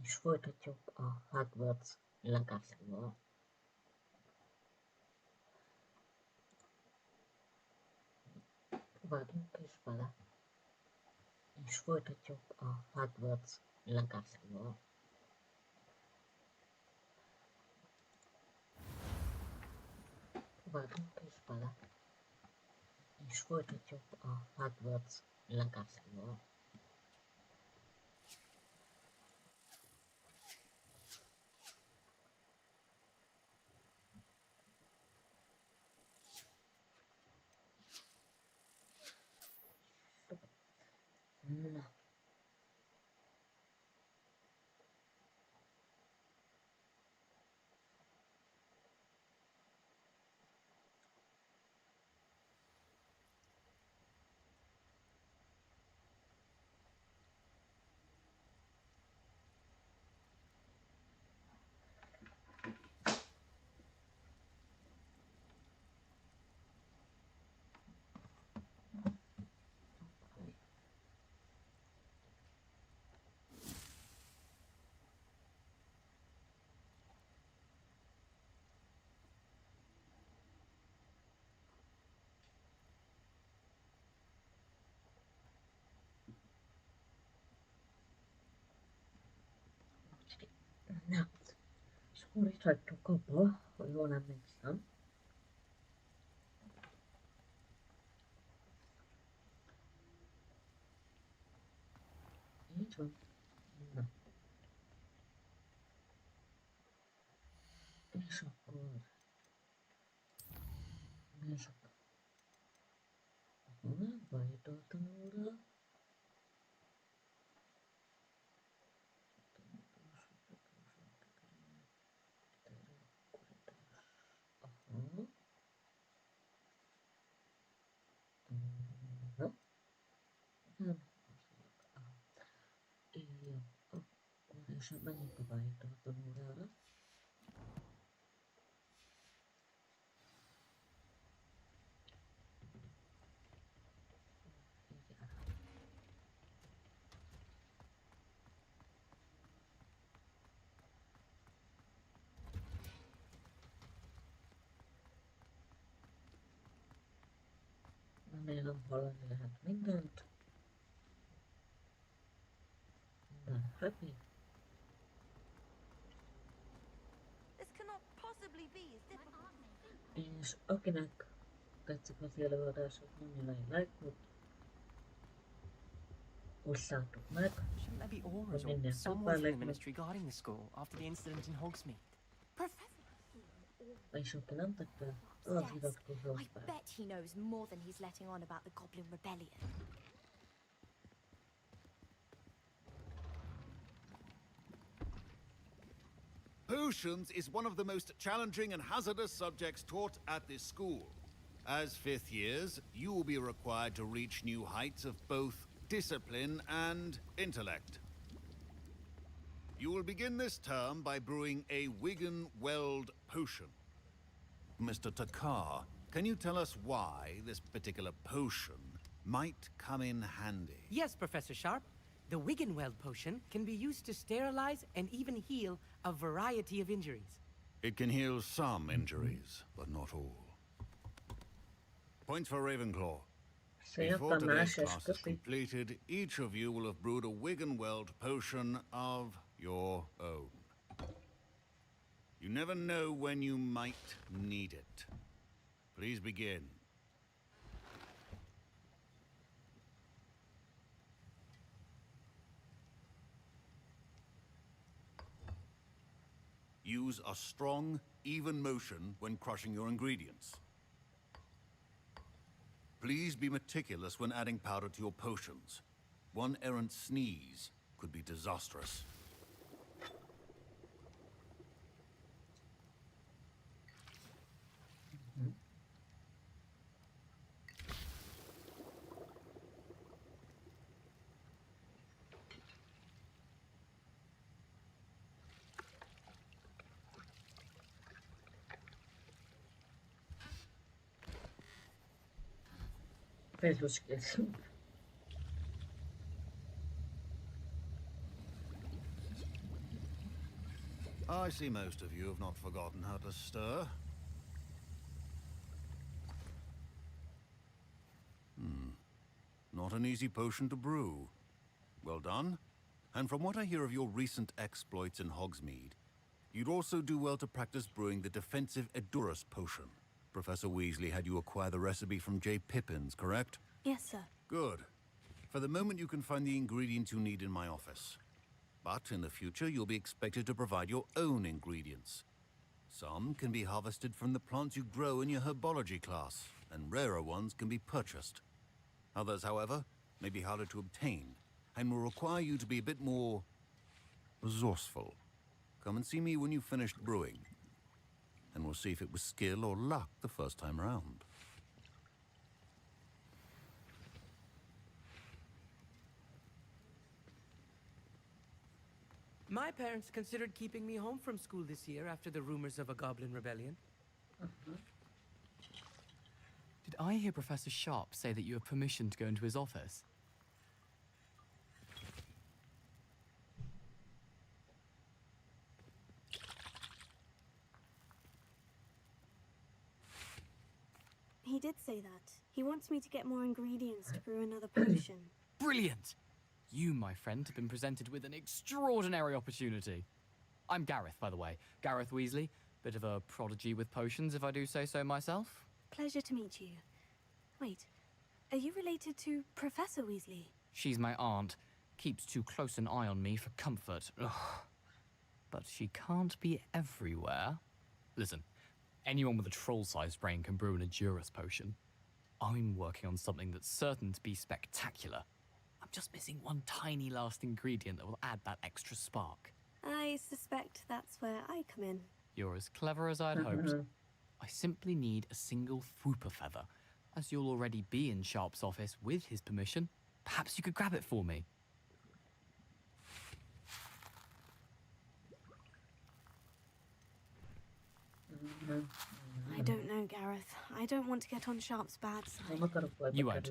és folytatjuk a Hogwarts Legacy-val. Vágjunk is bele, és folytatjuk a Hogwarts Legacy-val. Vágjunk is bele, és folytatjuk a Hogwarts Legacy-val. Na, na, és akkor itt hagytuk abba, ha jól emlékszem. Így van. Na, és akkor nézzük. Bejutott tanulra. Aha. Na, nem. Jó, akkor és menjünk a bejutott tanulra. Remélem hallani lehet mindent. Na, happy. És akinek tetszik az előadás, az nyomja le egy lájkot. Osszátok meg, Shouldn't there be hogy auras or minél someone többen from the legyen, ministry guarding the school after the incident in Hogsmeade? és aki nem tette, az iratkozzon I fel. bet he knows more than he's letting on about the Goblin Rebellion. Potions is one of the most challenging and hazardous subjects taught at this school. As fifth years, you will be required to reach new heights of both discipline and intellect. You will begin this term by brewing a Wigan-Weld potion. Mr. Takar, can you tell us why this particular potion might come in handy? Yes, Professor Sharp. The Wiggenweld potion can be used to sterilize and even heal a variety of injuries. It can heal some injuries, but not all. Points for Ravenclaw. Szép Before today's Tamás, és class is köszi. completed, each of you will have brewed a Wiggenweld potion of your own. You never know when you might need it. Please begin. Use a strong, even motion when crushing your ingredients. Please be meticulous when adding powder to your potions. One errant sneeze could be disastrous. Pénzből készül. I see most of you have not forgotten how to stir. Not an easy potion to brew. Well done. And from what I hear of your recent exploits in Hogsmeade, you'd also do well to practice brewing the defensive Edurus potion. Professor Weasley had you acquire the recipe from J. Pippin's, correct? Yes, sir. Good. For the moment, you can find the ingredients you need in my office. But in the future, you'll be expected to provide your own ingredients. Some can be harvested from the plants you grow in your herbology class, and rarer ones can be purchased. Others, however, may be harder to obtain, and will require you to be a bit more resourceful. Come and see me when you've finished brewing, and we'll see if it was skill or luck the first time around. My parents considered keeping me home from school this year after the rumors of a goblin rebellion. Did I hear Professor Sharp say that you have permission to go into his office? He did say that. He wants me to get more ingredients to brew another potion. Brilliant! You, my friend, have been presented with an extraordinary opportunity. I'm Gareth, by the way. Gareth Weasley. Bit of a prodigy with potions, if I do say so myself. Pleasure to meet you. Wait, are you related to Professor Weasley? She's my aunt. Keeps too close an eye on me for comfort. Ugh. But she can't be everywhere. Listen, anyone with a troll-sized brain can brew an Edurus potion. I'm working on something that's certain to be spectacular. I'm just missing one tiny last ingredient that will add that extra spark. I suspect that's where I come in. You're as clever as I'd hoped. I simply need a single Fwooper feather. As you'll already be in Sharp's office with his permission, perhaps you could grab it for me. I don't know, Gareth. I don't want to get on Sharp's bad side. You won't.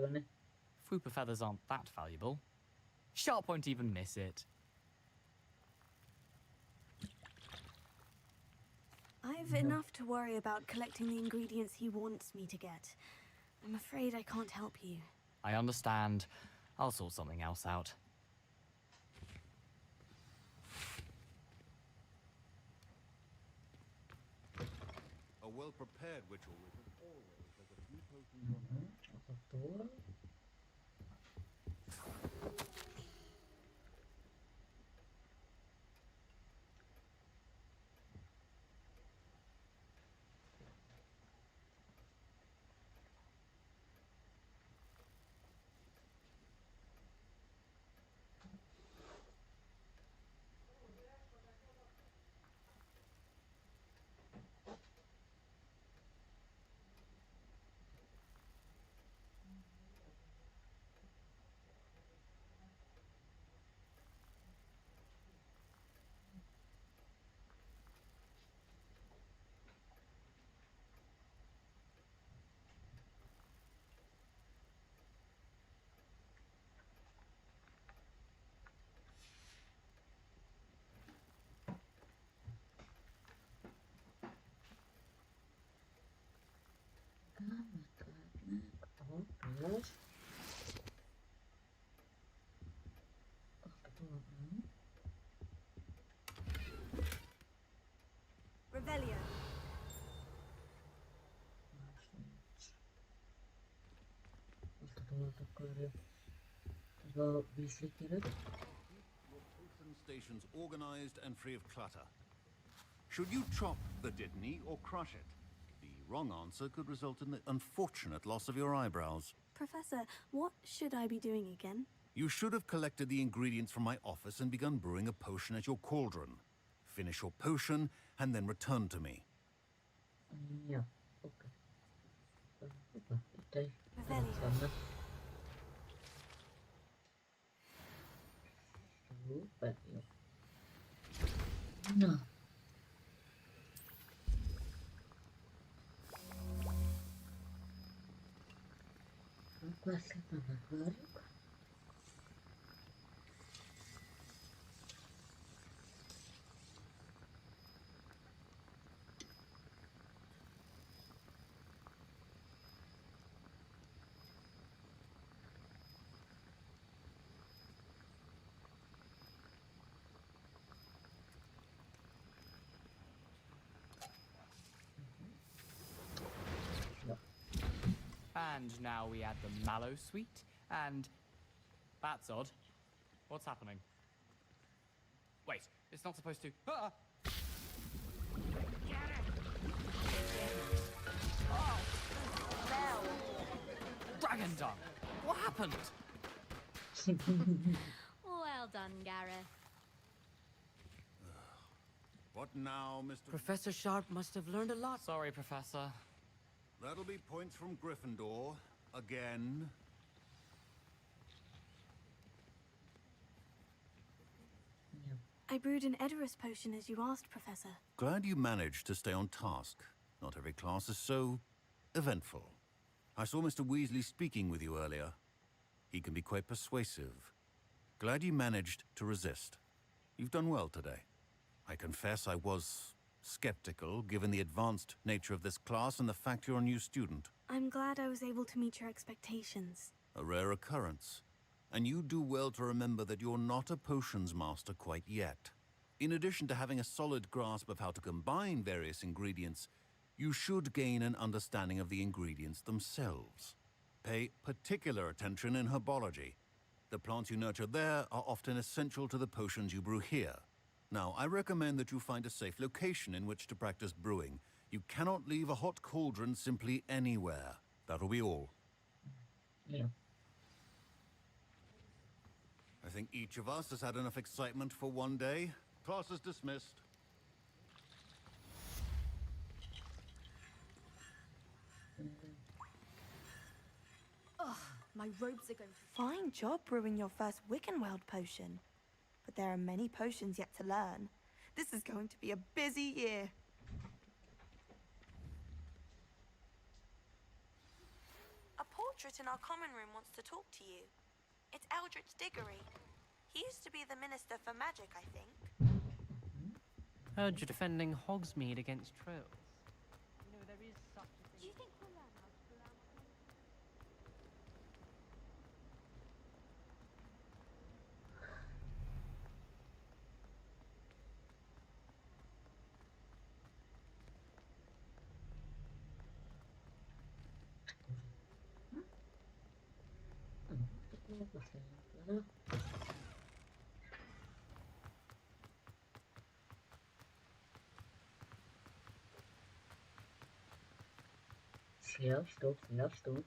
Fwooper feathers aren't that valuable. Sharp won't even miss it. I've enough to worry about collecting the ingredients he wants me to get. I'm afraid I can't help you. I understand. I'll sort something else out. A well-prepared witchel wizard always has a few potions on hand. Revelio. Potion stations organized and free of clutter. Should you chop the Dittany or crush it? The wrong answer could result in the unfortunate loss of your eyebrows. Professor, what should I be doing again? You should have collected the ingredients from my office and begun brewing a potion at your cauldron. Finish your potion and then return to me. Ja, okei. Hyvä, nyt ei Revelio. Super, joo. No. Kukas tämä harjuka? And now we add the mallow sweet, and... That's odd. What's happening? Wait, it's not supposed to... Ah! Oh! Dragon dung! What happened? Well done, Gareth. What now, Mr. Professor Sharp must have learned a lot. Sorry, Professor. That'll be points from Gryffindor. Again. Yeah. I brewed an Edorus potion as you asked, Professor. Glad you managed to stay on task. Not every class is so eventful. I saw Mr. Weasley speaking with you earlier. He can be quite persuasive. Glad you managed to resist. You've done well today. I confess I was skeptical, given the advanced nature of this class and the fact you're a new student. I'm glad I was able to meet your expectations. A rare occurrence. And you do well to remember that you're not a potions master quite yet. In addition to having a solid grasp of how to combine various ingredients, you should gain an understanding of the ingredients themselves. Pay particular attention in herbology. The plants you nurture there are often essential to the potions you brew here. Now, I recommend that you find a safe location in which to practice brewing. You cannot leave a hot cauldron simply anywhere. That'll be all. Yeah. I think each of us has had enough excitement for one day. Class is dismissed. My robes are going to... Fine job brewing your first Wiccanweld potion. But there are many potions yet to learn. This is going to be a busy year. A portrait in our common room wants to talk to you. It's Eldritch Diggory. He used to be the Minister for Magic, I think. Heard you're defending Hogsmeade against trolls. You know, there is such a thing. Do you think we'll learn how to brew our... Sehr stark, sehr stark.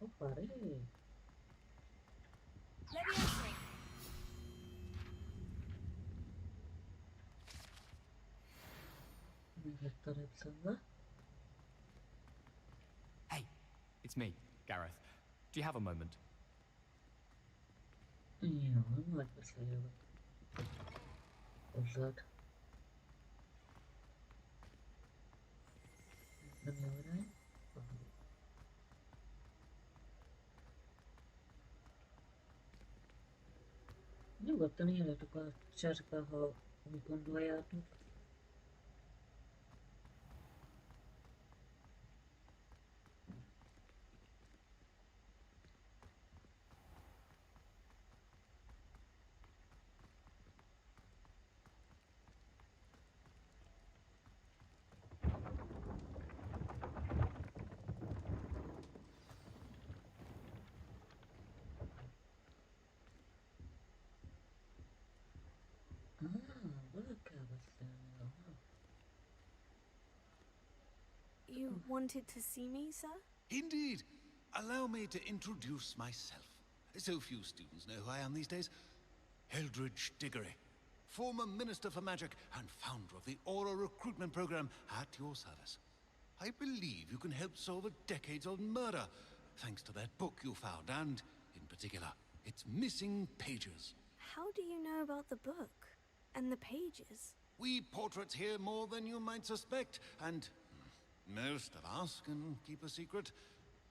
Oh, parei. Hey, it's me, Gareth. Do you have a moment? Ja, mal etwas hören. Uzak. Namiorai. Nyugodtan éljetek a cserbe, ha úgy gondoljátok. Vele kell beszélni, aha. You wanted to see me, sir? Indeed. Allow me to introduce myself. So few students know who I am these days. Eldridge Diggory, former Minister for Magic and founder of the Aura recruitment program at your service. I believe you can help solve a decades-old murder, thanks to that book you found, and, in particular, its missing pages. How do you know about the book? And the pages? We portraits hear more than you might suspect, and most of us can keep a secret.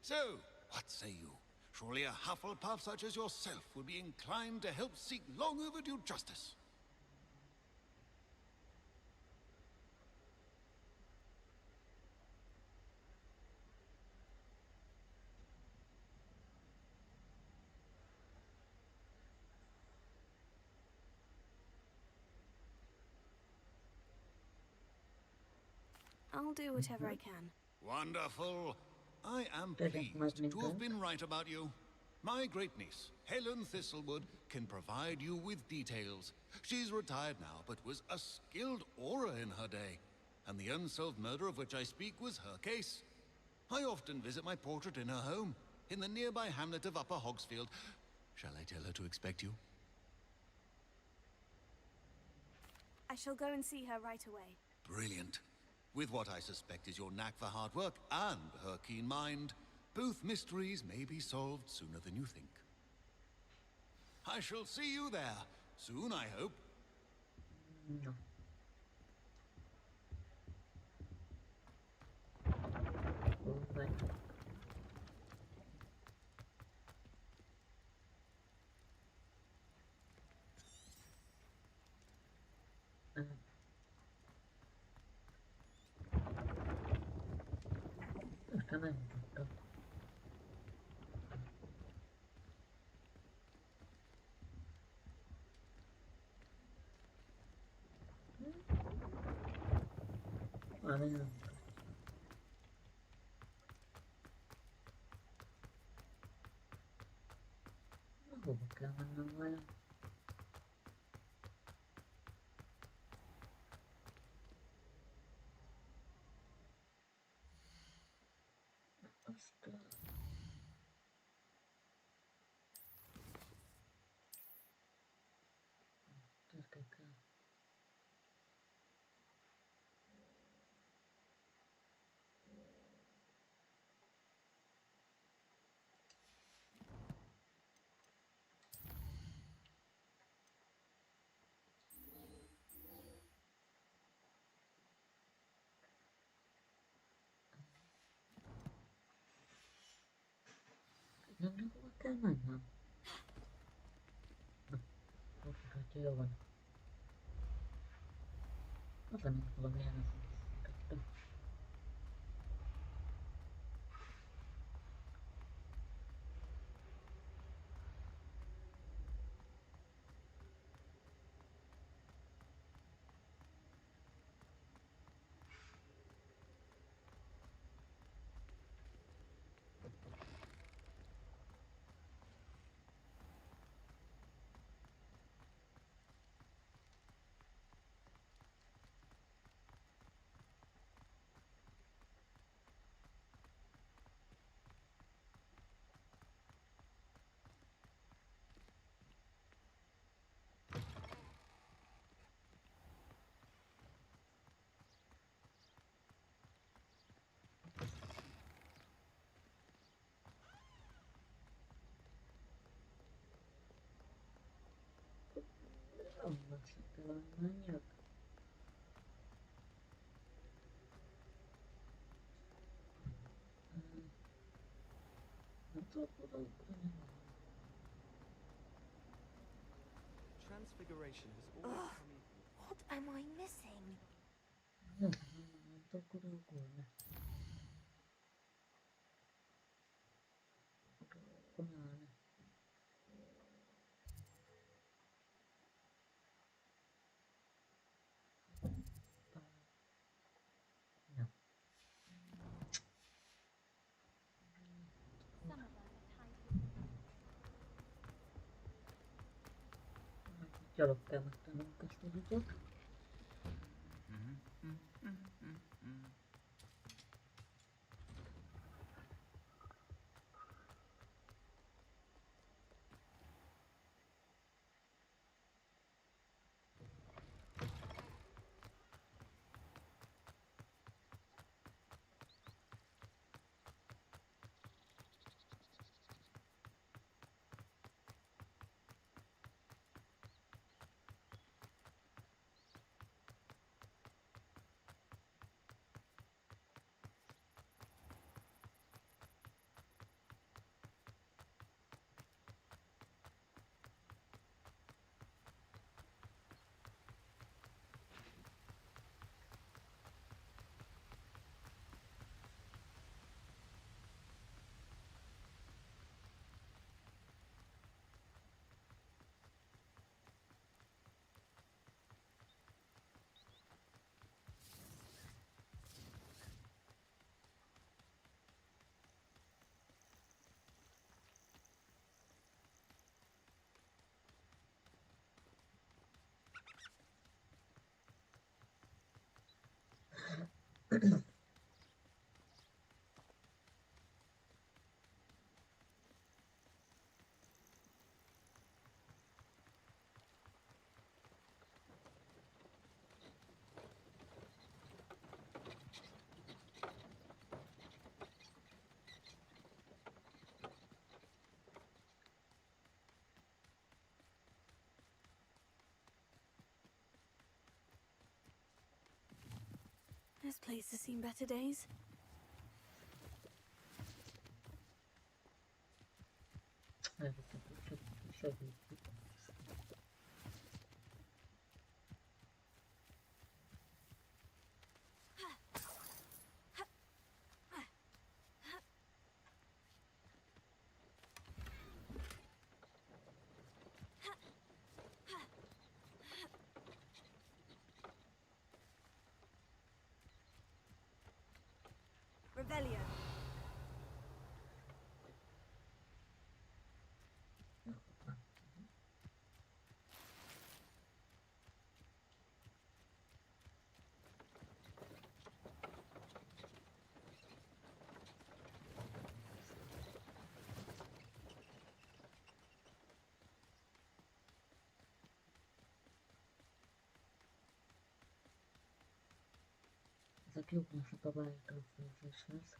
So, what say you? Surely a Hufflepuff such as yourself would be inclined to help seek long overdue justice. I'll do whatever I can. Wonderful. I am Doesn't pleased me to have think. been right about you. My great niece, Helen Thistlewood, can provide you with details. She's retired now, but was a skilled aura in her day. And the unsolved murder of which I speak was her case. I often visit my portrait in her home, in the nearby hamlet of Upper Hogsfield. Shall I tell her to expect you? I shall go and see her right away. Brilliant. With what I suspect is your knack for hard work and her keen mind, both mysteries may be solved sooner than you think. I shall see you there, soon I hope. No. Vai. Ah. Está na junta. Olha. Não vou cama não é. Basta. Descarregar. Não vou cama não. Vou ficar aqui agora. Mas também pelo menos. Olması planından yok. Nasıl bu Transfiguration has always Ugh, come easy. what am I missing? Tô curioso. Banana. No. Some of them are tied with Chalo kämästä nunkasta jutut. This place has seen better days. Evet, şöyle. Revelio. Zapił muszę powoli to wyrzucić.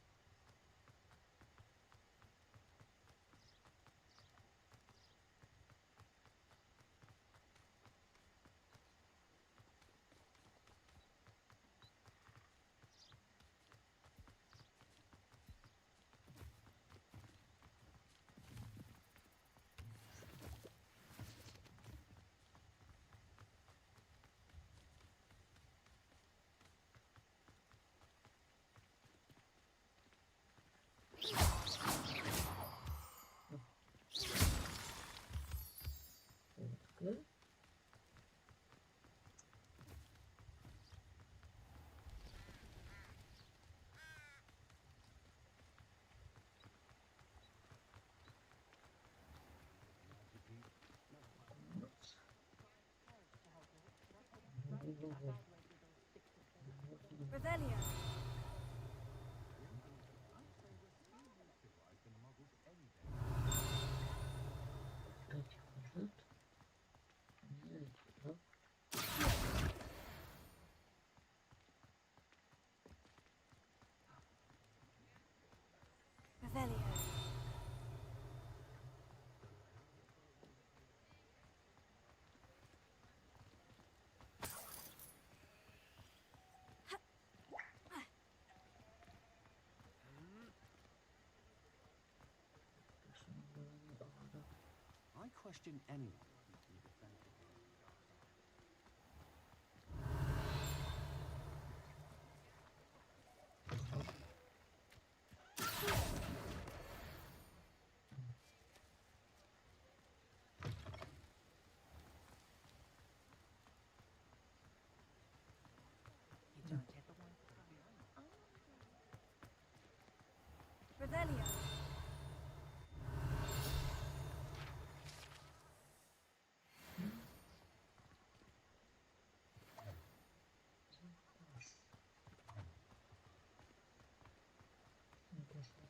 Good. Revelio. Третий может. Нет, да? Revelio. I question anyone who can defend against Revelio.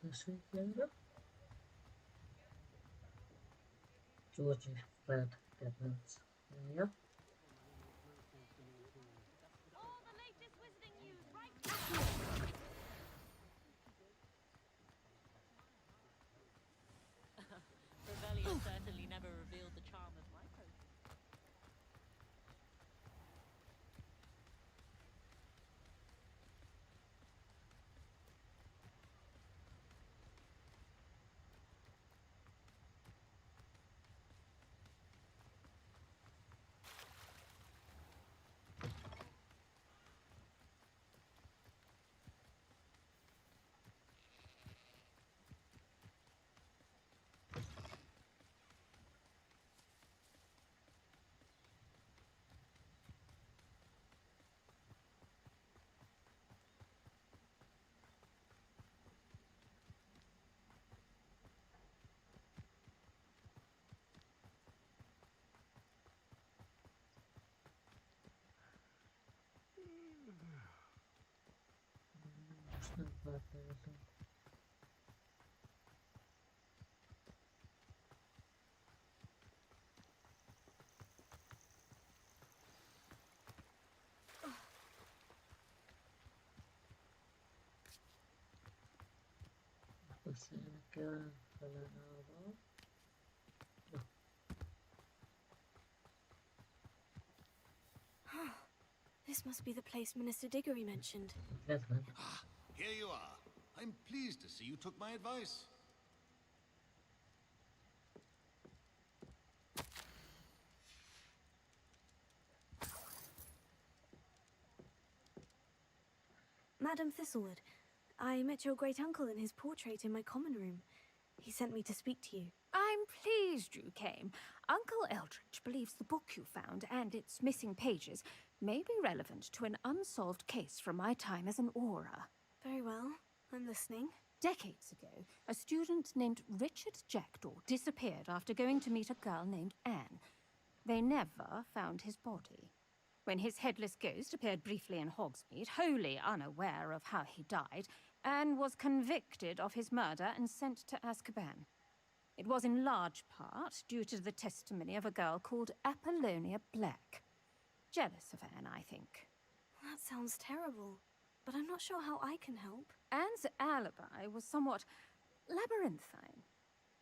Yaşayacağım. Georgie Fred Evans. Yeah. All the latest wizarding news right now. Revelio certainly never revealed the charm of my potion. Aparte de eso. Pues se me queda sola nada más. No, This must be the place Minister Diggory mentioned. that's fine. Ah, here you are. I'm pleased to see you took my advice. Madam Thistlewood, I met your great-uncle in his portrait in my common room. He sent me to speak to you. I'm pleased you came. Uncle Eldridge believes the book you found and its missing pages may be relevant to an unsolved case from my time as an aura. Very well. I'm listening. Decades ago, a student named Richard Jackdaw disappeared after going to meet a girl named Anne. They never found his body. When his headless ghost appeared briefly in Hogsmeade, wholly unaware of how he died, Anne was convicted of his murder and sent to Azkaban. It was in large part due to the testimony of a girl called Apollonia Black. Jealous of Anne, I think. That sounds terrible, but I'm not sure how I can help. Anne's alibi was somewhat labyrinthine.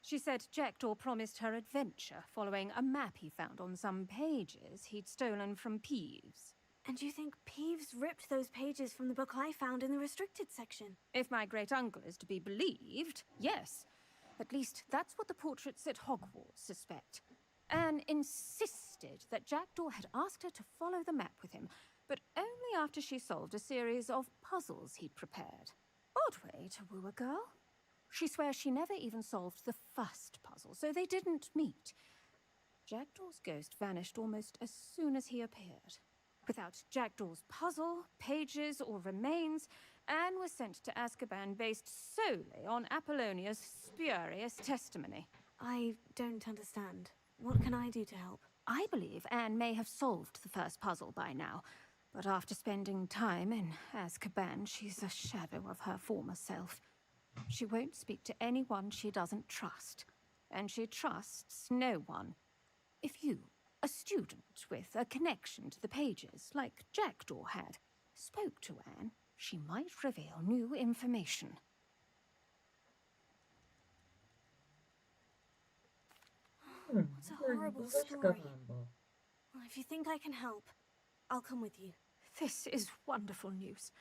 She said Jackdaw promised her adventure following a map he found on some pages he'd stolen from Peeves. And you think Peeves ripped those pages from the book I found in the restricted section? If my great-uncle is to be believed, yes. At least that's what the portraits at Hogwarts suspect. Anne insisted that Jackdaw had asked her to follow the map with him, but only after she solved a series of puzzles he'd prepared. Odd way to woo a girl. She swears she never even solved the first puzzle, so they didn't meet. Jackdaw's ghost vanished almost as soon as he appeared. Without Jackdaw's puzzle, pages, or remains, Anne was sent to Azkaban based solely on Apollonia's spurious testimony. I don't understand. What can I do to help? I believe Anne may have solved the first puzzle by now, but after spending time in Azkaban, she's a shadow of her former self. She won't speak to anyone she doesn't trust, and she trusts no one. If you, a student with a connection to the pages, like Jackdaw had, spoke to Anne, she might reveal new information. It's a horrible story. Well, if you think I can help, I'll come with you. This is wonderful news.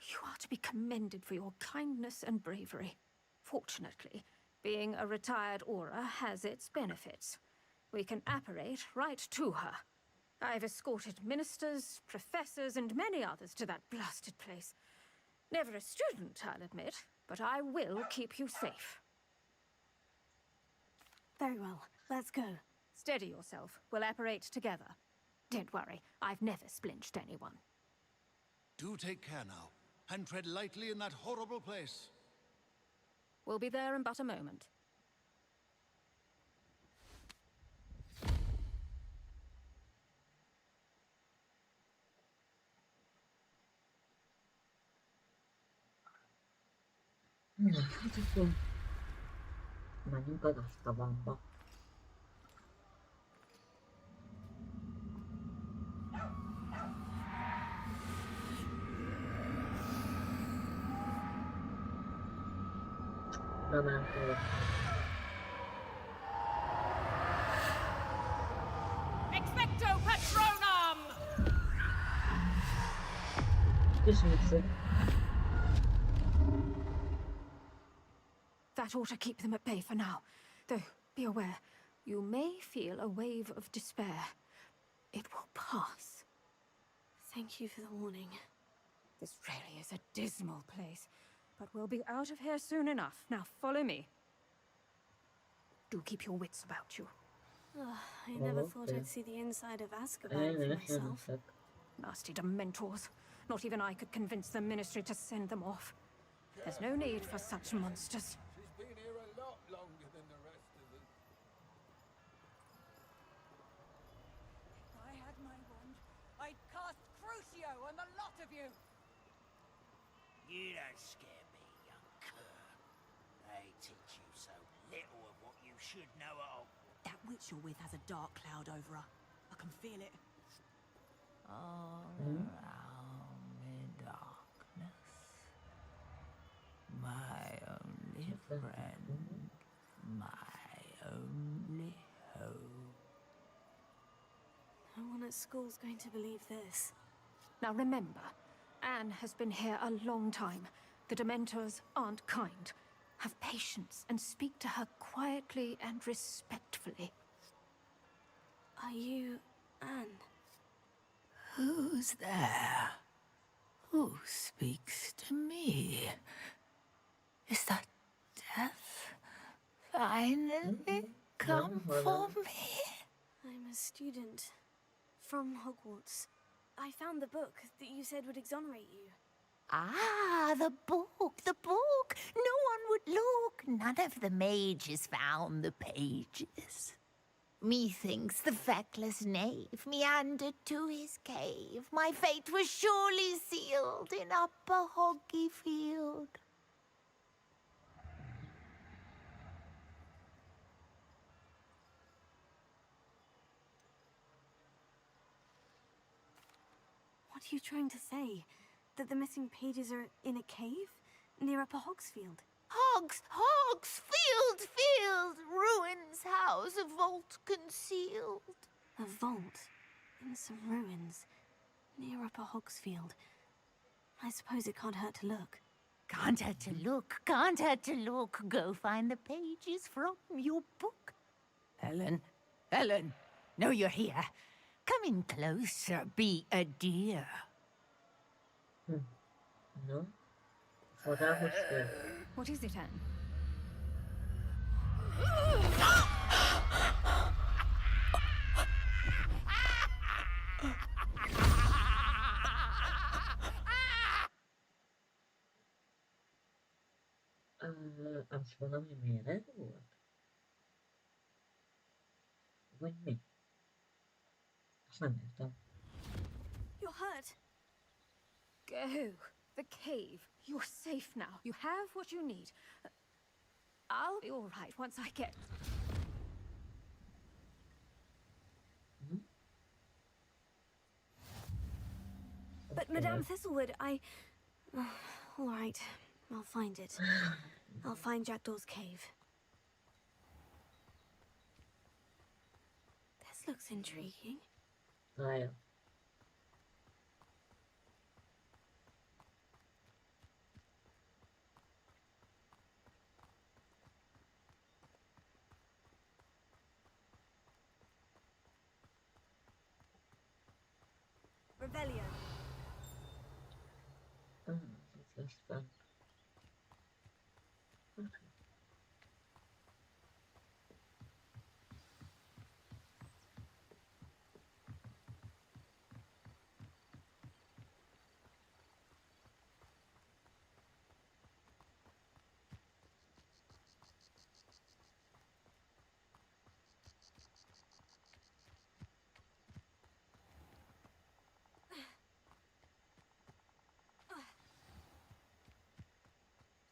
You are to be commended for your kindness and bravery. Fortunately, being a retired aura has its benefits. We can apparate right to her. I've escorted ministers, professors, and many others to that blasted place. Never a student, I'll admit, but I will keep you safe. Very well. Let's go. Steady yourself. We'll apparate together. Don't worry, I've never splinched anyone. Do take care now, and tread lightly in that horrible place. We'll be there in but a moment. 솔직히 많이가 났다 왕바. 그러면 또 Expecto Patronum! 뜻이 있어. That ought to keep them at bay for now. Though, be aware, you may feel a wave of despair. It will pass. Thank you for the warning. This really is a dismal place, but we'll be out of here soon enough. Now follow me. Do keep your wits about you. I never thought I'd see the inside of Azkaban for myself. Nasty Dementors. Not even I could convince the Ministry to send them off. There's no need for such monsters. She's been here a lot longer than the rest of us. If I had my wand, I'd cast Crucio on the lot of you! You don't scare should know all. That witch you're with has a dark cloud over her. I can feel it. All around me darkness. My only friend. My only hope. No one at school's going to believe this. Now remember, Anne has been here a long time. The Dementors aren't kind. Have patience and speak to her quietly and respectfully. Are you Anne? Who's there? Who speaks to me? Is that death finally come for me? I'm a student from Hogwarts. I found the book that you said would exonerate you. Ah, the book, the book. No one would look. None of the mages found the pages. Methinks the feckless knave meandered to his cave. My fate was surely sealed in upper Hoggyfield. What are you trying to say? That the missing pages are in a cave? Near Upper Hogsfield? Field, ruins house, a vault concealed. A vault? In some ruins? Near Upper Hogsfield? I suppose it can't hurt to look. Can't hurt to look, can't hurt to look. Go find the pages from your book. Helen, know you're here. Come in closer, be a dear. No? For that was good. What is it, Anne? Antes var de mer råd. Winnie. Samantha. You're hurt. Go. The cave. You're safe now. You have what you need. I'll be all right once I get... But Madame Thistlewood, all right, I'll find it. I'll find Jackdaw's cave. This looks intriguing. Ja. Revelio. Dat is fun. Okay.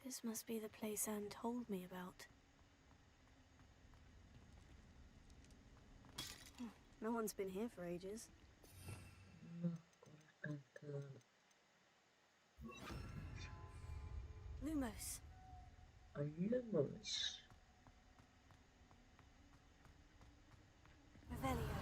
This must be the place Anne told me about. No one's been here for ages. Lumos. Lumos. Revelio.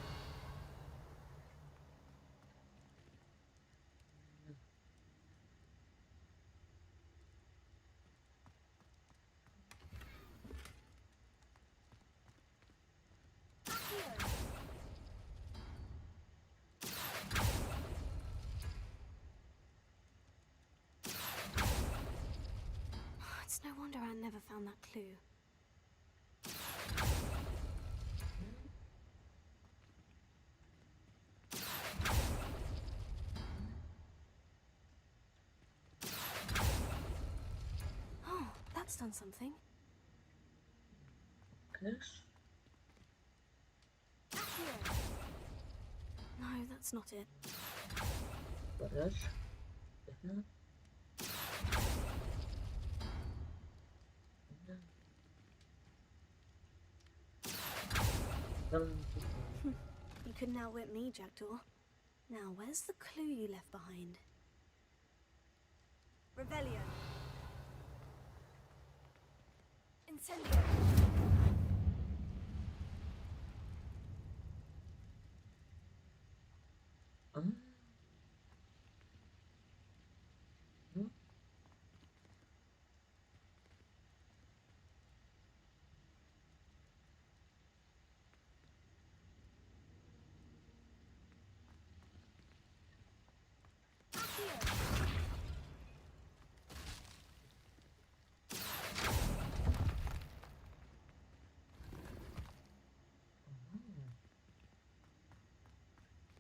It's no wonder Anne never found that clue. Oh, that's done something. Yes. No, that's not it. What else? No. You couldn't outwit me, Jackdaw. Now, where's the clue you left behind? Revelio. Incendio.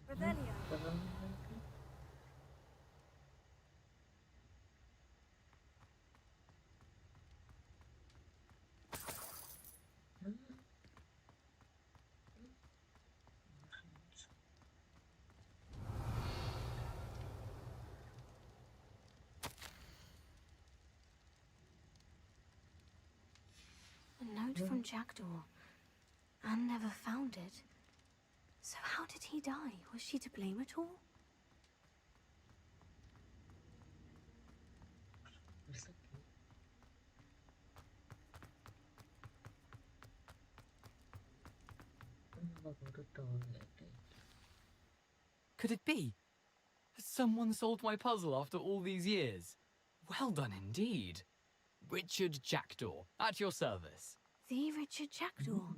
Revelio. A note from Jackdaw. Anne never found it. So how did he die? Was she to blame at all? Could it be? Has someone solved my puzzle after all these years? Well done indeed. Richard Jackdaw, at your service. The Richard Jackdaw.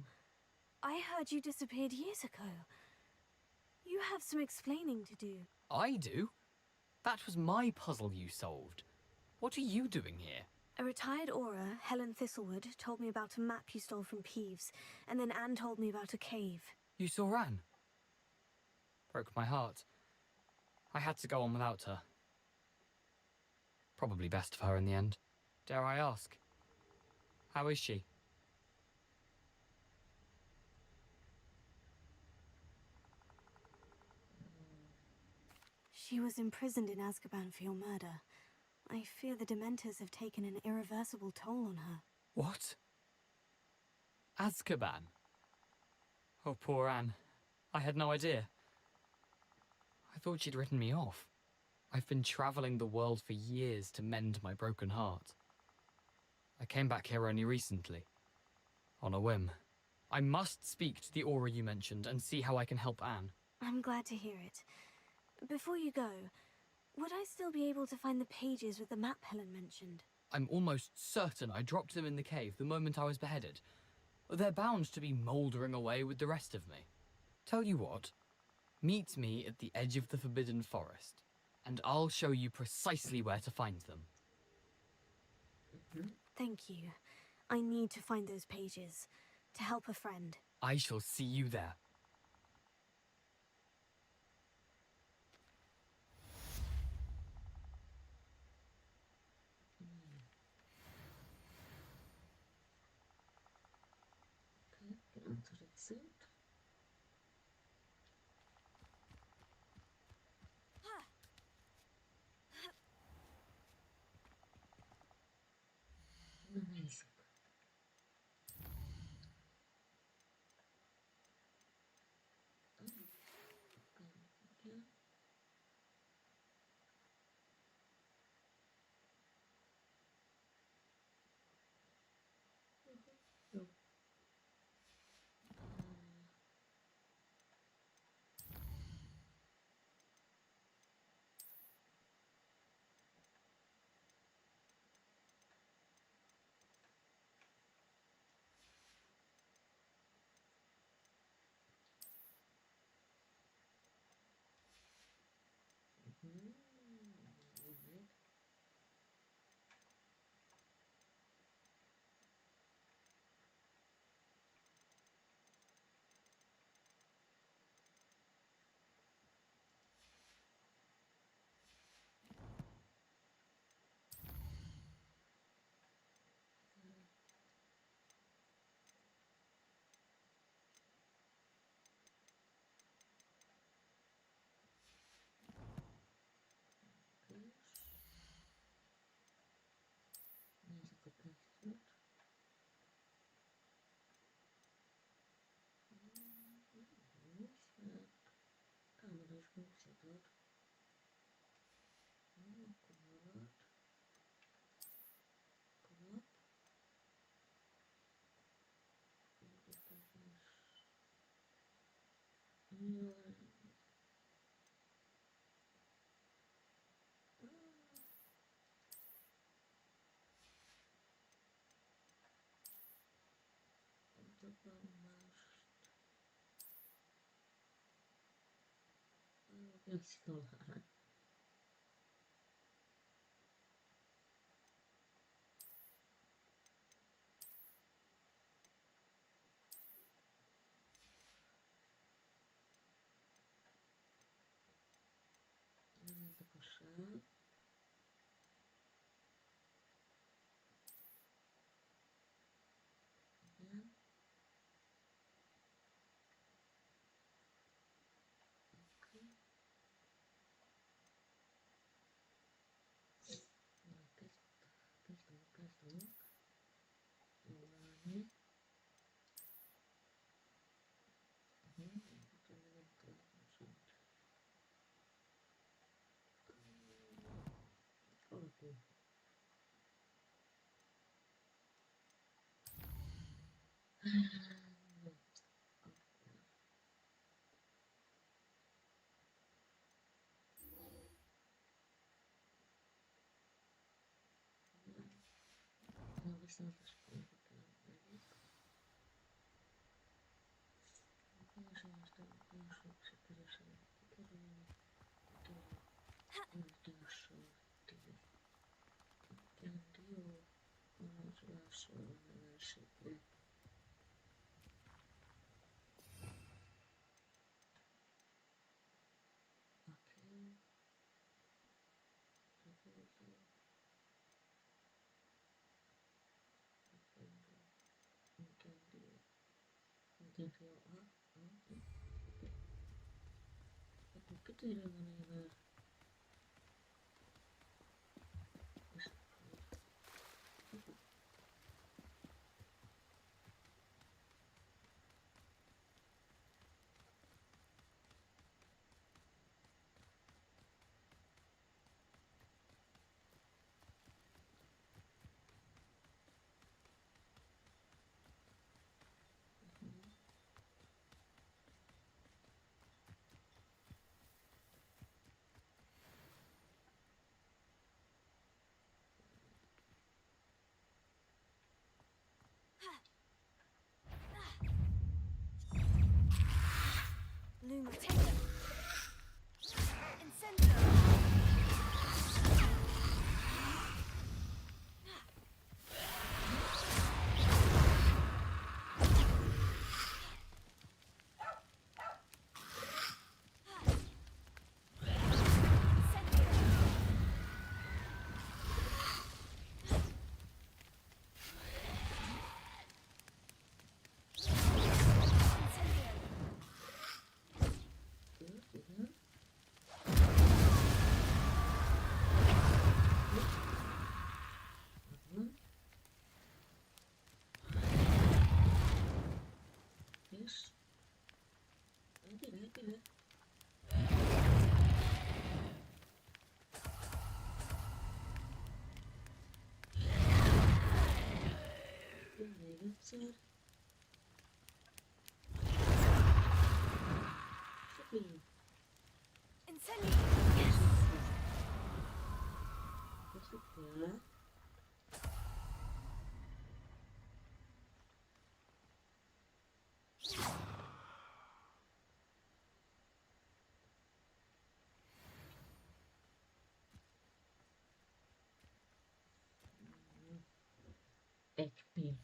I heard you disappeared years ago. You have some explaining to do. I do? That was my puzzle you solved. What are you doing here? A retired aura, Helen Thistlewood, told me about a map you stole from Peeves, and then Anne told me about a cave. You saw Anne? Broke my heart. I had to go on without her. Probably best of her in the end. Dare I ask? How is she? She was imprisoned in Azkaban for your murder. I fear the Dementors have taken an irreversible toll on her. What? Azkaban? Oh, poor Anne. I had no idea. I thought she'd written me off. I've been traveling the world for years to mend my broken heart. I came back here only recently, on a whim. I must speak to the aura you mentioned and see how I can help Anne. I'm glad to hear it. Before you go, would I still be able to find the pages with the map Helen mentioned? I'm almost certain I dropped them in the cave the moment I was beheaded. They're bound to be mouldering away with the rest of me. Tell you what, meet me at the edge of the Forbidden Forest, and I'll show you precisely where to find them. Thank you. I need to find those pages, to help a friend. I shall see you there. Get onto the suit. Amazing. Considered. Oh, good. Good. Let's go. Puxar. Perdão. ¿Por qué te diré que no llegar? Luma, take it. Incendio. Yes. I did it. Leave it. Incendio. Yes. XP.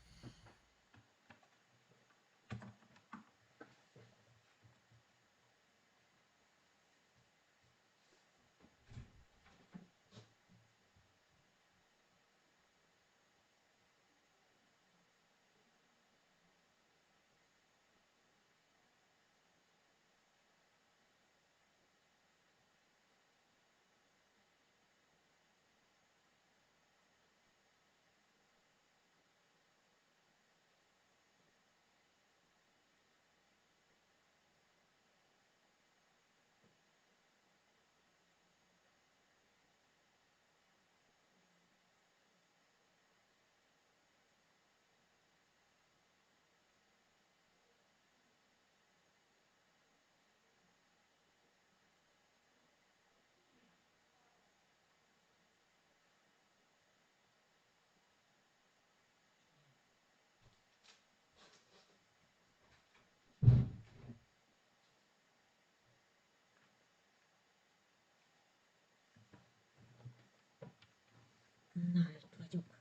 Nah, esto es yuca.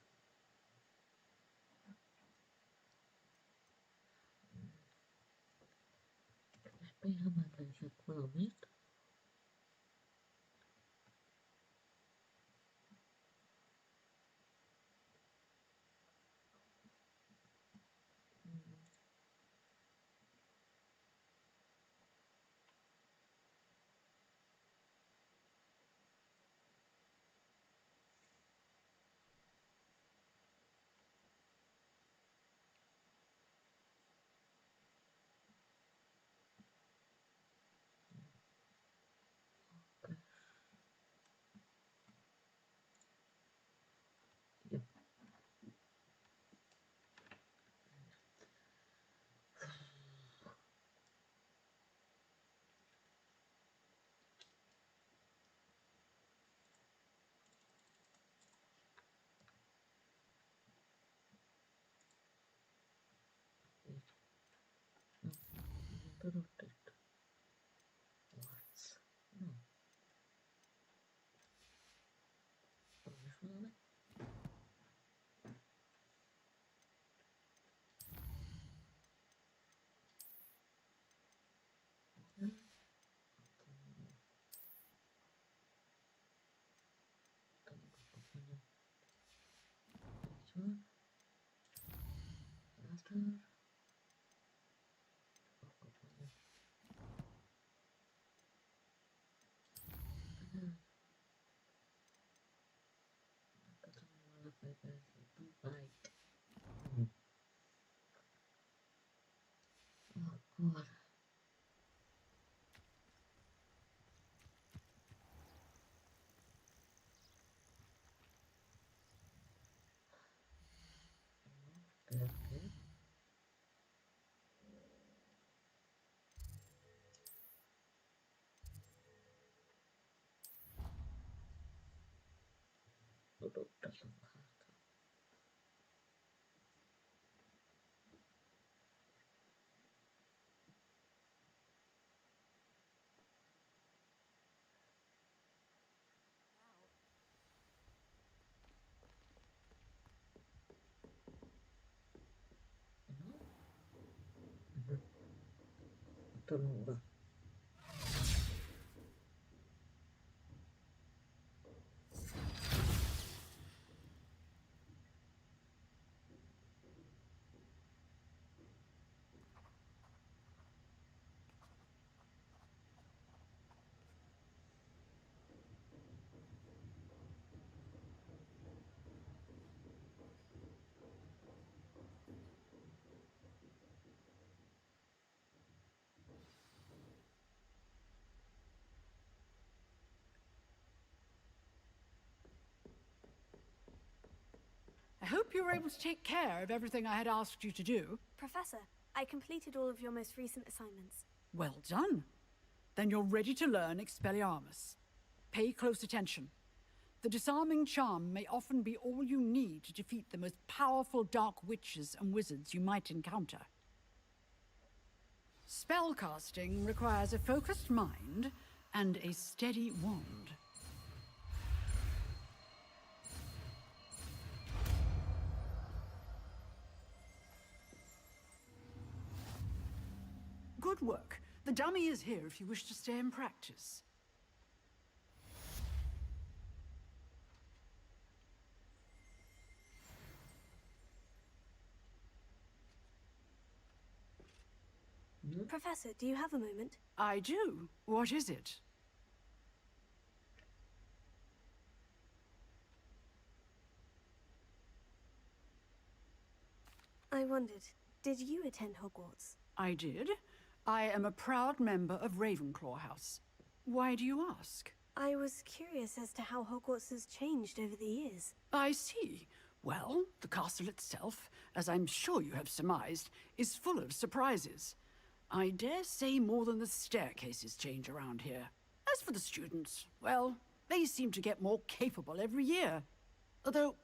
Despeja más atención con lo mismo. Hogwarts. No. Profesor. Oh god. Okay. Tornuda. I hope you were able to take care of everything I had asked you to do. Professor, I completed all of your most recent assignments. Well done. Then you're ready to learn Expelliarmus. Pay close attention. The disarming charm may often be all you need to defeat the most powerful dark witches and wizards you might encounter. Spellcasting requires a focused mind and a steady wand. Good work. The dummy is here if you wish to stay and practice. Professor, do you have a moment? I do. What is it? I wondered, did you attend Hogwarts? I did. I am a proud member of Ravenclaw House. Why do you ask? I was curious as to how Hogwarts has changed over the years. I see. Well, the castle itself, as I'm sure you have surmised, is full of surprises. I dare say more than the staircases change around here. As for the students, well, they seem to get more capable every year. Although,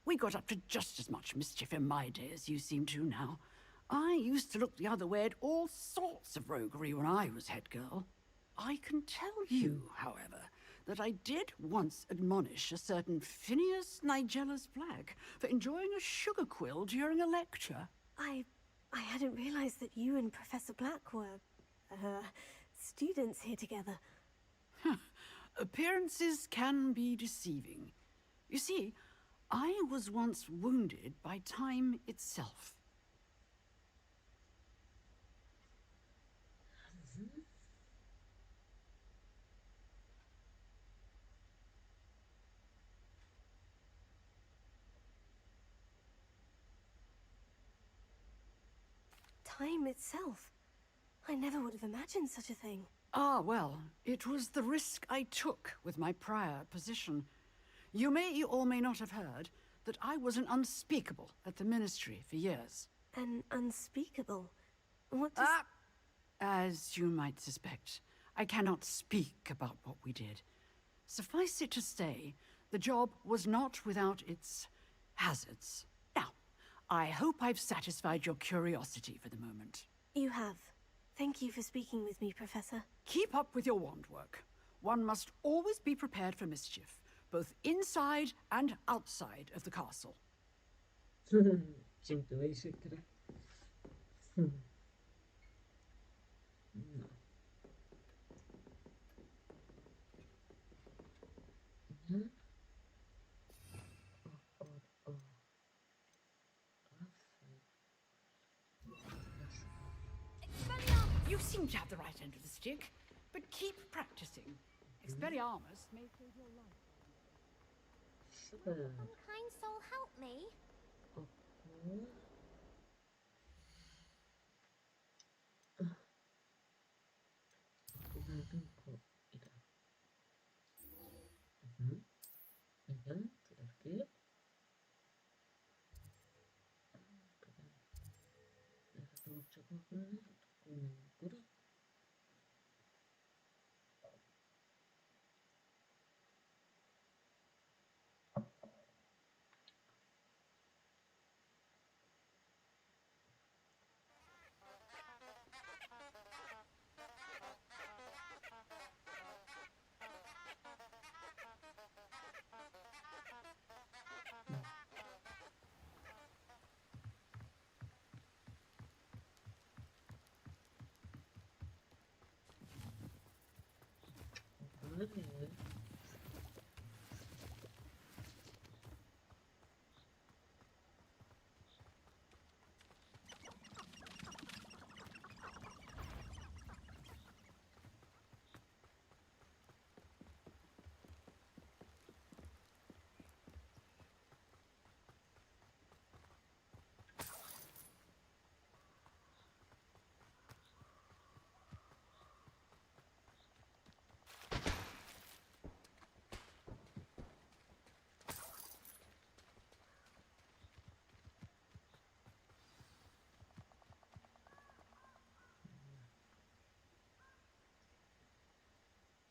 we got up to just as much mischief in my day as you seem to now. I used to look the other way at all sorts of roguery when I was head girl. I can tell you, however, that I did once admonish a certain Phineas Nigellus Black for enjoying a sugar quill during a lecture. I hadn't realized that you and Professor Black were, students here together. Appearances can be deceiving. You see, I was once wounded by time itself. Time itself. I never would have imagined such a thing. Ah, well, it was the risk I took with my prior position. You may or may not have heard that I was an unspeakable at the Ministry for years. An unspeakable? What does... As you might suspect, I cannot speak about what we did. Suffice it to say, the job was not without its hazards. Now, I hope I've satisfied your curiosity for the moment. You have. Thank you for speaking with me, Professor. Keep up with your wand work. One must always be prepared for mischief, both inside and outside of the castle. Şimdi teşekkür. No. You seem to have the right end of the stick, but keep practicing. Expelliarmus may save your life. Oh, kind soul, help me.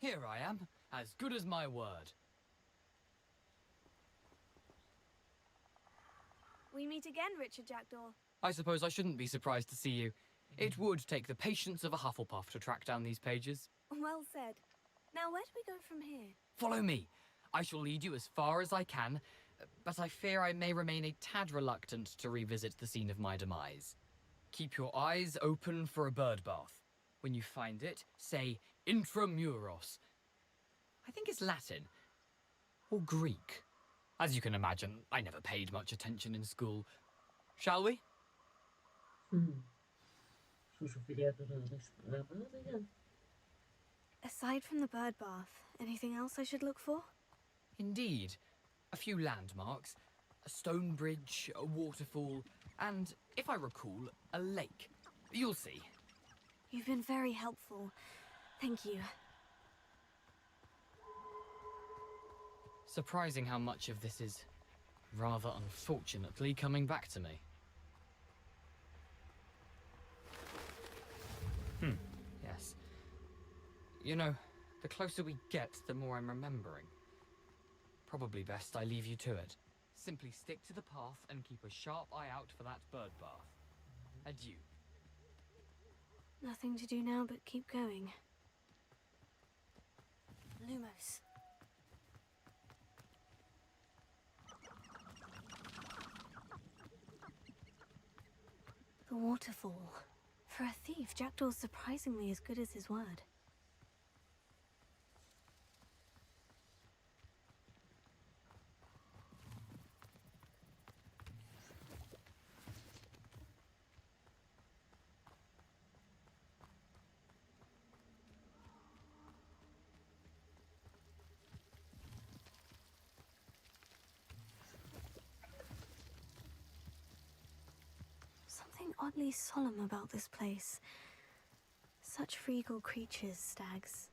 Here I am, as good as my word. We meet again, Richard Jackdaw. I suppose I shouldn't be surprised to see you. It would take the patience of a Hufflepuff to track down these pages. Well said. Now, where do we go from here? Follow me. I shall lead you as far as I can, but I fear I may remain a tad reluctant to revisit the scene of my demise. Keep your eyes open for a bird bath. When you find it, say intramuros. I think it's Latin. Or Greek. As you can imagine, I never paid much attention in school. Shall we? Aside from the bird bath, anything else I should look for? Indeed. A few landmarks. A stone bridge, a waterfall, and, if I recall, a lake. You'll see. You've been very helpful. Thank you. Surprising how much of this is, rather unfortunately, coming back to me. Yes. You know, the closer we get, the more I'm remembering. Probably best I leave you to it. Simply stick to the path and keep a sharp eye out for that bird bath. Adieu. Nothing to do now but keep going. Lumos. The waterfall. For a thief, Jackdaw's surprisingly as good as his word. Something oddly solemn about this place. Such regal creatures, stags.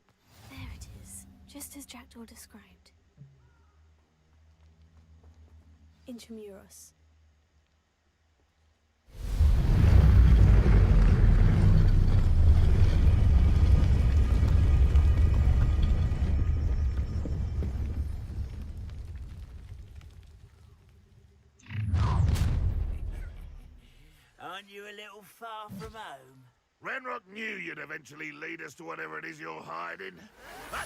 There it is, just as Jackdaw described. Intramuros. Aren't you a little far from home? Ranrock knew you'd eventually lead us to whatever it is you're hiding. I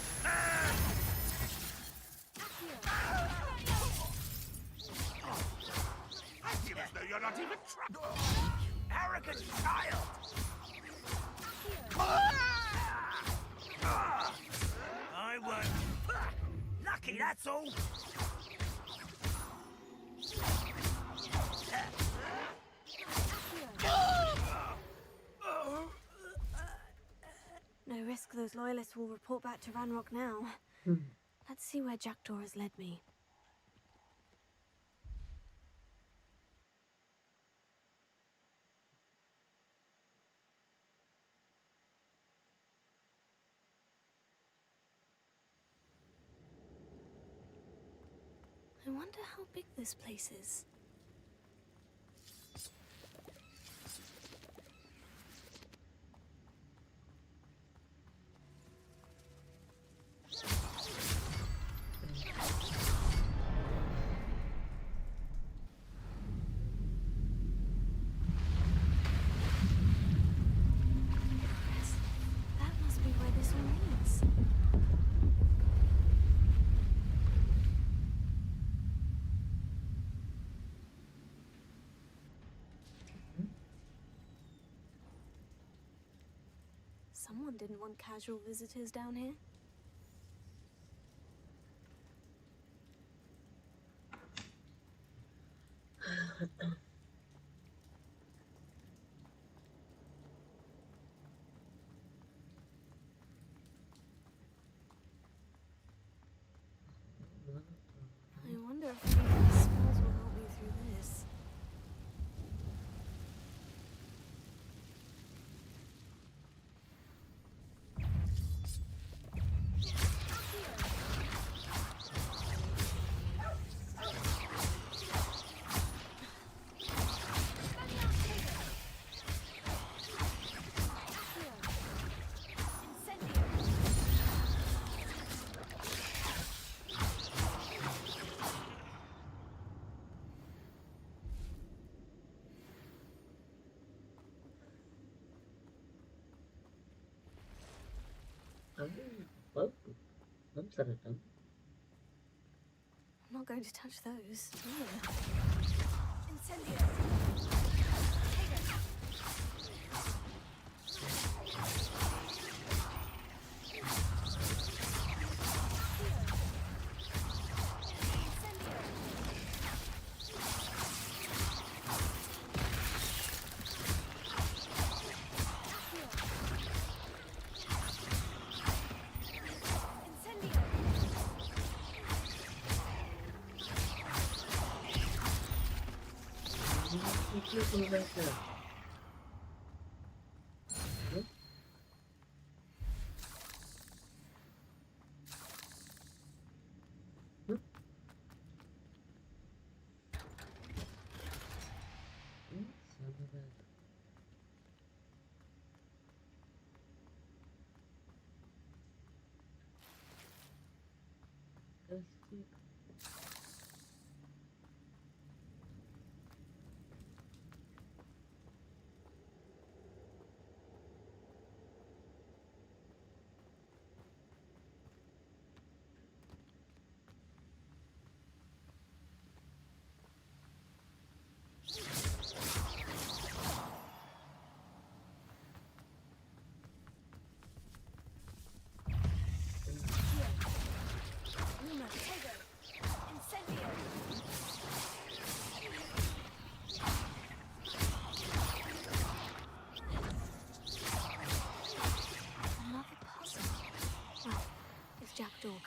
feel as though you're not even trying. Arrogant child! I won't. Lucky, that's all. No risk those loyalists will report back to Ranrock now. Let's see where Jackdaw has led me. I wonder how big this place is. That must be where this all leads. Someone didn't want casual visitors down here. I wonder if any of these spells will help me through this. Oh, I'm sorry. I'm not going to touch those. Incendio.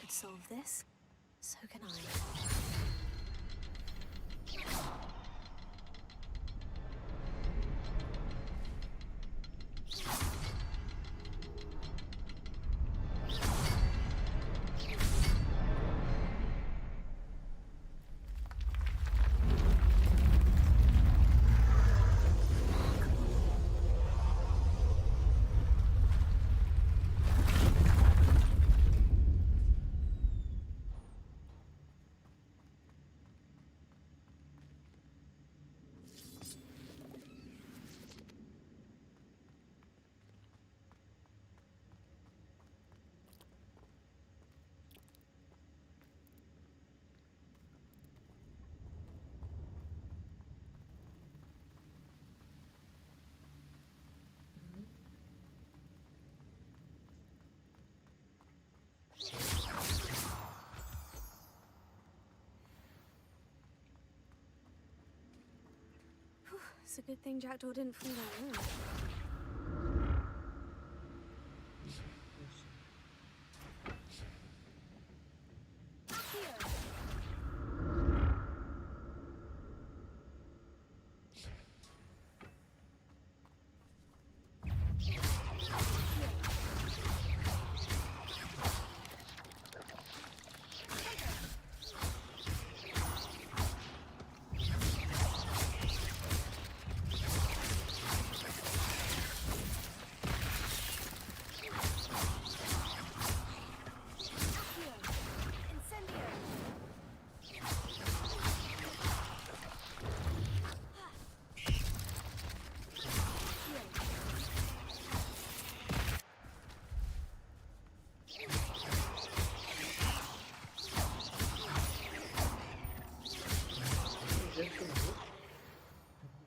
could solve this. So can I. It's a good thing Jackdaw didn't fall down there.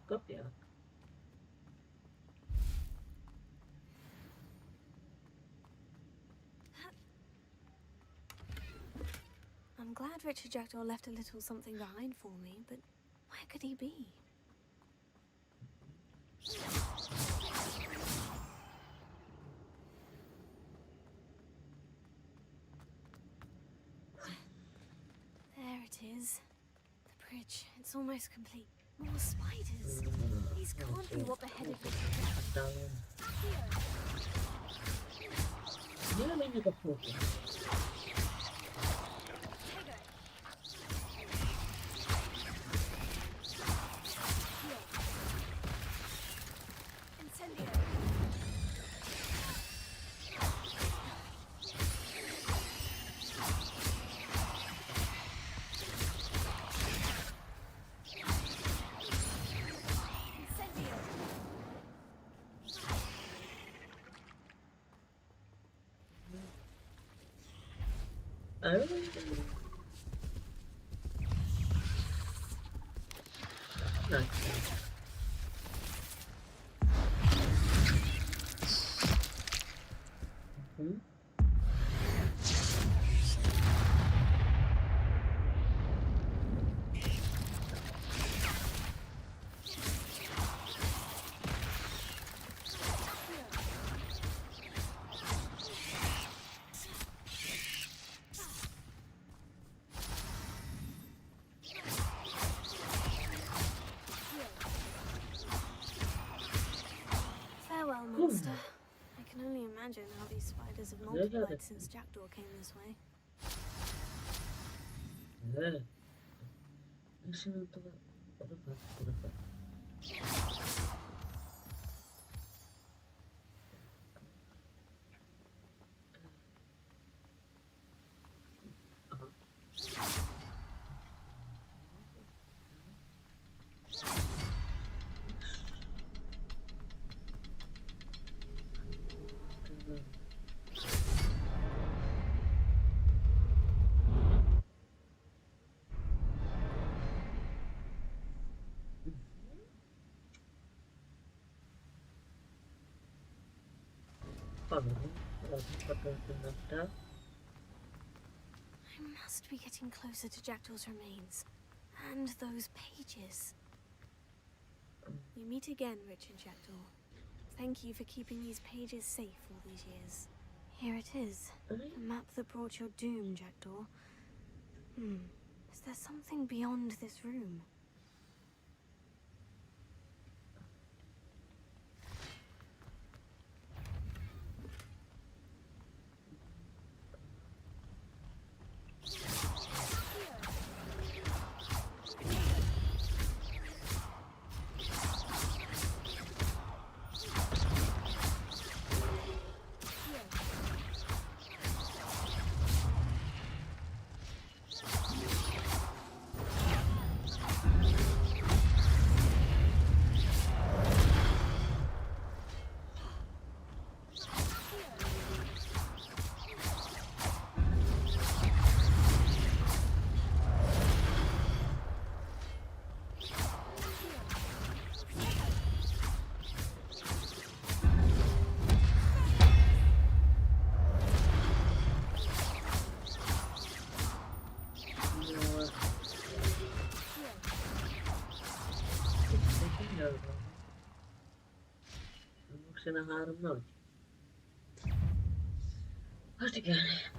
Copia. I'm glad Richard Jackdaw left a little something behind for me, but where could he be? There it is. The bridge. It's almost complete. More spiders. These can't be what beheaded Richard. Mira, ven acá, foto. Oh. Nice. Mm-hmm. Farewell, monster. I can only imagine how these spiders have multiplied since Jackdaw came this way. Evet. Işının tarafa. I must be getting closer to Jackdaw's remains. And those pages. We meet again, Richard Jackdaw. Thank you for keeping these pages safe all these years. Here it is. The map that brought your doom, Jackdaw. Is there something beyond this room? Sen harım nooit. Hartstikke gerne.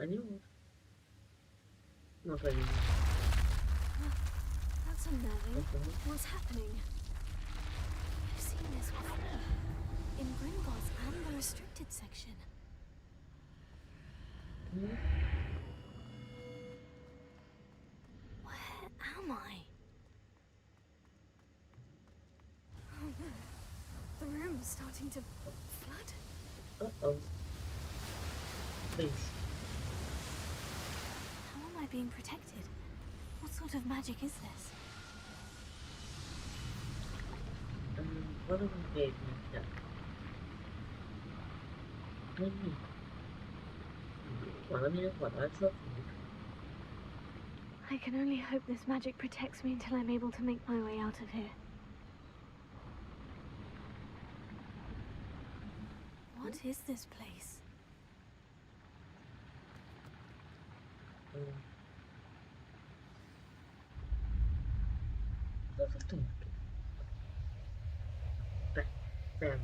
Anyone? Not really. That's unnerving. What's happening? I've seen this before. In Gringotts and the restricted section. Where am I? Oh no. The room's starting to flood. Uh-oh. Please. How am I being protected? What sort of magic is this? What do we need now? I can only hope this magic protects me until I'm able to make my way out of here. What is this place? Bam.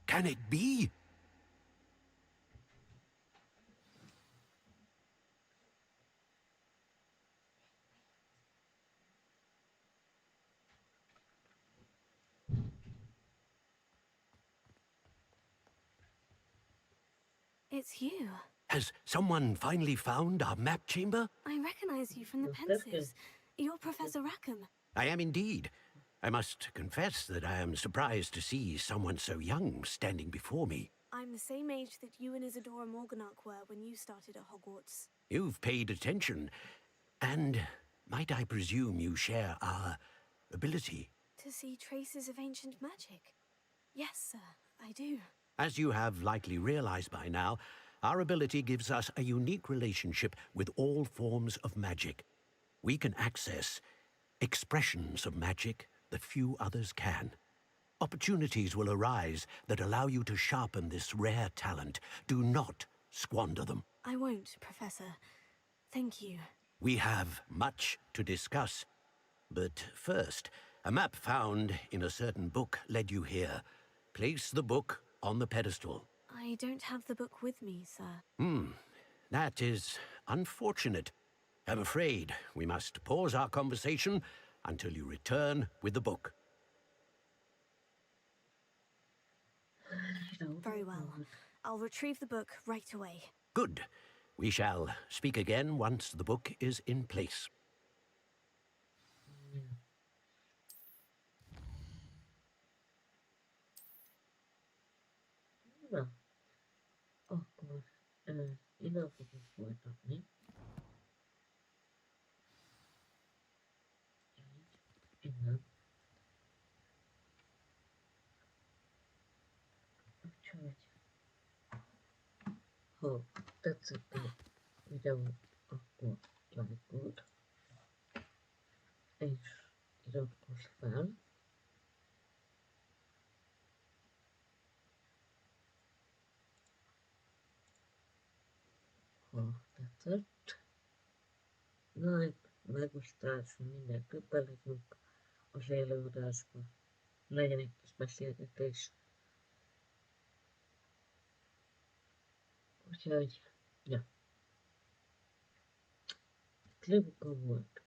Can it be? It's you. Has someone finally found our map chamber? I recognize you from the Pensives. You're Professor Rackham. I am indeed. I must confess that I am surprised to see someone so young standing before me. I'm the same age that you and Isadora Morganach were when you started at Hogwarts. You've paid attention. And might I presume you share our ability? To see traces of ancient magic? Yes, sir, I do. As you have likely realized by now, our ability gives us a unique relationship with all forms of magic. We can access expressions of magic that few others can. Opportunities will arise that allow you to sharpen this rare talent. Do not squander them. I won't, Professor. Thank you. We have much to discuss. But first, a map found in a certain book led you here. Place the book on the pedestal. I don't have the book with me, sir. That is unfortunate. I'm afraid we must pause our conversation until you return with the book. Very well. I'll retrieve the book right away. Good. We shall speak again once the book is in place. Na, akkor innen fogunk folytatni. Így, innen. Úgyhogy, ha tetszett a videó, akkor lájkold, és iratkozz fel. Ha tetszett, like, megosztás, minden többen legyünk az élőadásban. Legyen egy kis beszélgetés. Úgyhogy, ja. Klibuka volt.